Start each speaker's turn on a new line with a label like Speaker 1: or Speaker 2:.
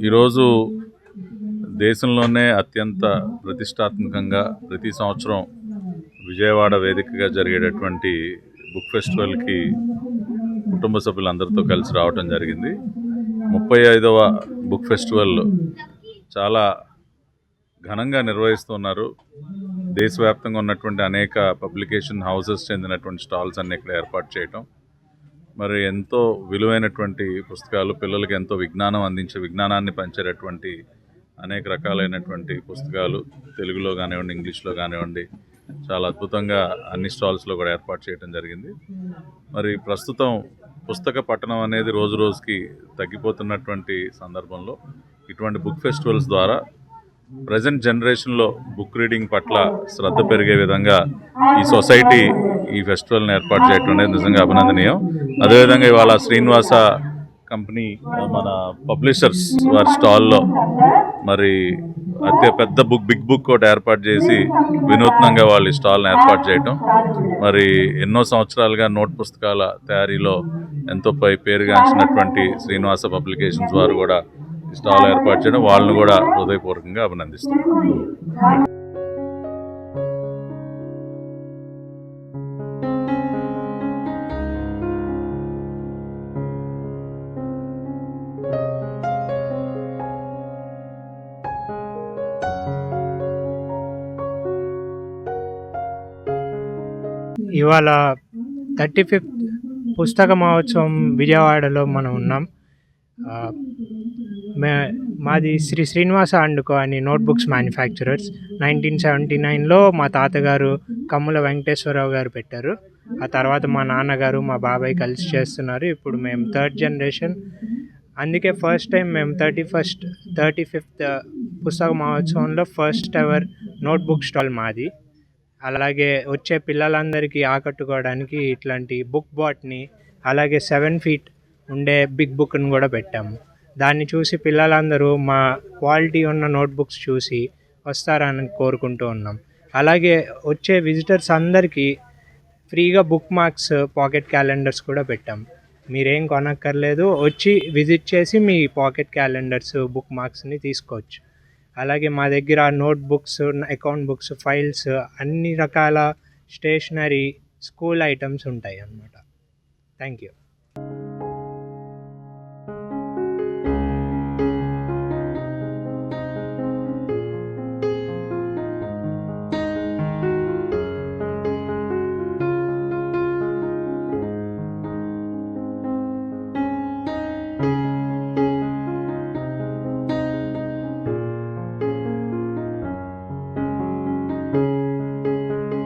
Speaker 1: ఈరోజు దేశంలోనే అత్యంత ప్రతిష్టాత్మకంగా ప్రతి సంవత్సరం విజయవాడ వేదికగా జరిగేటటువంటి బుక్ ఫెస్టివల్కి కుటుంబ సభ్యులందరితో కలిసి రావడం జరిగింది. 35వ బుక్ ఫెస్టివల్ చాలా ఘనంగా నిర్వహిస్తున్నారు. దేశవ్యాప్తంగా ఉన్నటువంటి అనేక పబ్లికేషన్ హౌసెస్ చెందినటువంటి స్టాల్స్ అన్ని ఇక్కడ ఏర్పాటు చేయటం, మరి ఎంతో విలువైనటువంటి పుస్తకాలు, పిల్లలకి ఎంతో విజ్ఞానాన్ని పంచేటటువంటి అనేక రకాలైనటువంటి పుస్తకాలు తెలుగులో కానివ్వండి, ఇంగ్లీష్లో కానివ్వండి, చాలా అద్భుతంగా అన్ని స్టాల్స్లో కూడా ఏర్పాటు చేయడం జరిగింది. మరి ప్రస్తుతం పుస్తక పఠనం అనేది రోజు రోజుకి తగ్గిపోతున్నటువంటి సందర్భంలో ఇటువంటి బుక్ ఫెస్టివల్స్ ద్వారా ప్రజెంట్ జనరేషన్లో బుక్ రీడింగ్ పట్ల శ్రద్ధ పెరిగే విధంగా ఈ సొసైటీ ఈ ఫెస్టివల్ని ఏర్పాటు చేయడం అనేది నిజంగా అభినందనీయం. అదేవిధంగా ఇవాళ శ్రీనివాస కంపెనీ మన పబ్లిషర్స్ వారి స్టాల్లో మరి పెద్ద బిగ్ బుక్ ఒకటి ఏర్పాటు చేసి వినూత్నంగా వాళ్ళు ఈ స్టాల్ని ఏర్పాటు చేయటం, మరి ఎన్నో సంవత్సరాలుగా నోట్ పుస్తకాల తయారీలో ఎంతో పేరుగాంచినటువంటి శ్రీనివాస పబ్లికేషన్స్ వారు కూడా ఈ స్టాల్ ఏర్పాటు చేయడం వాళ్ళని కూడా హృదయపూర్వకంగా అభినందిస్తున్నాను.
Speaker 2: ఇవాళ 35th పుస్తక మహోత్సవం విజయవాడలో మనం ఉన్నాం. మాది శ్రీనివాస అండ్ కో అని నోట్బుక్స్ మ్యానుఫ్యాక్చరర్స్. 1979లో మా తాతగారు కమ్ముల వెంకటేశ్వరరావు గారు పెట్టారు. ఆ తర్వాత మా నాన్నగారు, మా బాబాయ్ కలిసి చేస్తున్నారు. ఇప్పుడు మేము థర్డ్ జనరేషన్. అందుకే ఫస్ట్ టైం మేము 35th పుస్తక మహోత్సవంలో ఫస్ట్ ఎవర్ నోట్బుక్ స్టాల్ మాది. అలాగే వచ్చే పిల్లలందరికీ ఆకట్టుకోవడానికి ఇట్లాంటి బుక్ బాట్ని, అలాగే 7 feet ఉండే బిగ్ బుక్ని కూడా పెట్టాము. దాన్ని చూసి పిల్లలందరూ మా క్వాలిటీ ఉన్న నోట్బుక్స్ చూసి వస్తారని కోరుకుంటూ ఉన్నాం. అలాగే వచ్చే విజిటర్స్ అందరికీ ఫ్రీగా బుక్ మార్క్స్, పాకెట్ క్యాలెండర్స్ కూడా పెట్టాం. మీరేం కొనక్కర్లేదు, వచ్చి విజిట్ చేసి మీ పాకెట్ క్యాలెండర్స్, బుక్ మార్క్స్ని తీసుకోవచ్చు. అలాగే మా దగ్గర నోట్బుక్స్, అకౌంట్ బుక్స్, ఫైల్స్, అన్ని రకాల స్టేషనరీ, స్కూల్ ఐటమ్స్ ఉంటాయి అన్నమాట. Thank you.